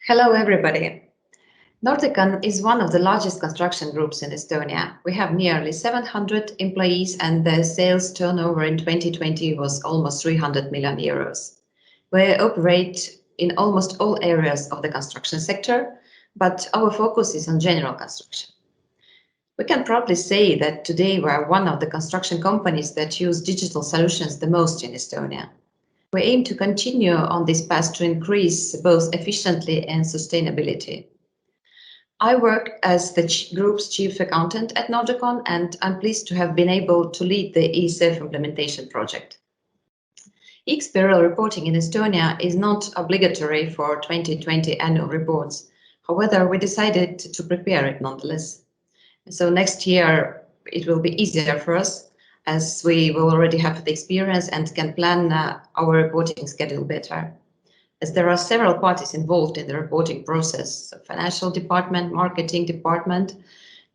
Hello, everybody. Nordecon is one of the largest construction groups in Estonia. We have nearly 700 employees and the sales turnover in 2020 was almost 300 million euros. We operate in almost all areas of the construction sector, but our focus is on general construction. We can proudly say that today we are one of the construction companies that use digital solutions the most in Estonia. We aim to continue on this path to increase both efficiently and sustainability. I work as the group's chief accountant at Nordecon, and I'm pleased to have been able to lead the ESEF implementation project. iXBRL reporting in Estonia is not obligatory for 2020 annual reports. However, we decided to prepare it nonetheless. So next year it will be easier for us, as we will already have the experience and can plan our reporting schedule better. As there are several parties involved in the reporting process, financial department, marketing department,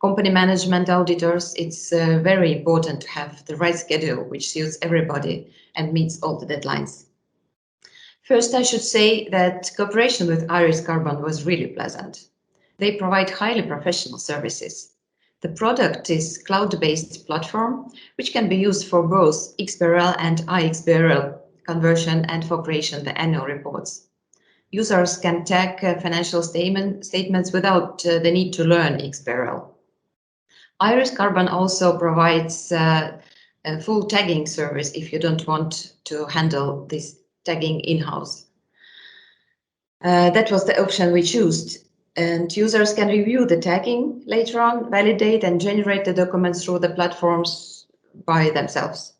company management, auditors, it's very important to have the right schedule which suits everybody and meets all the deadlines. First, I should say that cooperation with iXBRL was really pleasant. They provide highly professional services. The product is cloud-based platform, which can be used for both XBRL and iXBRL conversion and for creation of the annual reports. Users can tag financial statements without the need to learn XBRL. iXBRL also provides a full tagging service if you don't want to handle this tagging in-house. That was the option we chose. And users can review the tagging later on, validate and generate the documents through the platforms by themselves.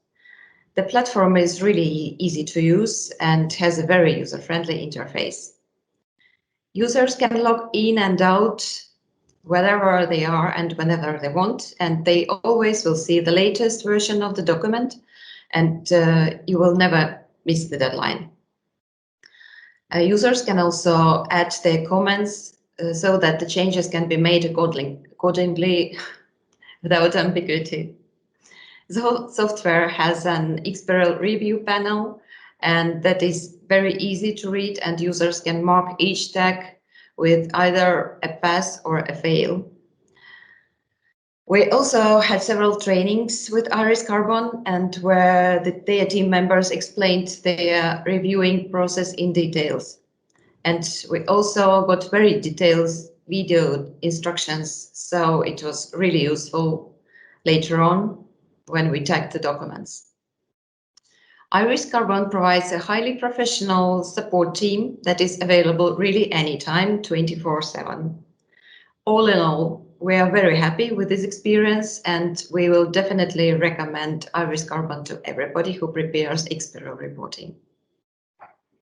The platform is really easy to use and has a very user-friendly interface. Users can log in and out wherever they are and whenever they want, and they always will see the latest version of the document, and you will never miss the deadline. Users can also add their comments so that the changes can be made accordingly without ambiguity. The software has an iXBRL review panel, and that is very easy to read, and users can mark each tag with either a pass or a fail. We also had several trainings with iXBRL, and where their team members explained their reviewing process in details. And we also got very detailed video instructions, so it was really useful later on when we tagged the documents. iXBRL provides a highly professional support team that is available really anytime, 24/7. All in all, we are very happy with this experience, and we will definitely recommend iXBRL to everybody who prepares iXBRL reporting.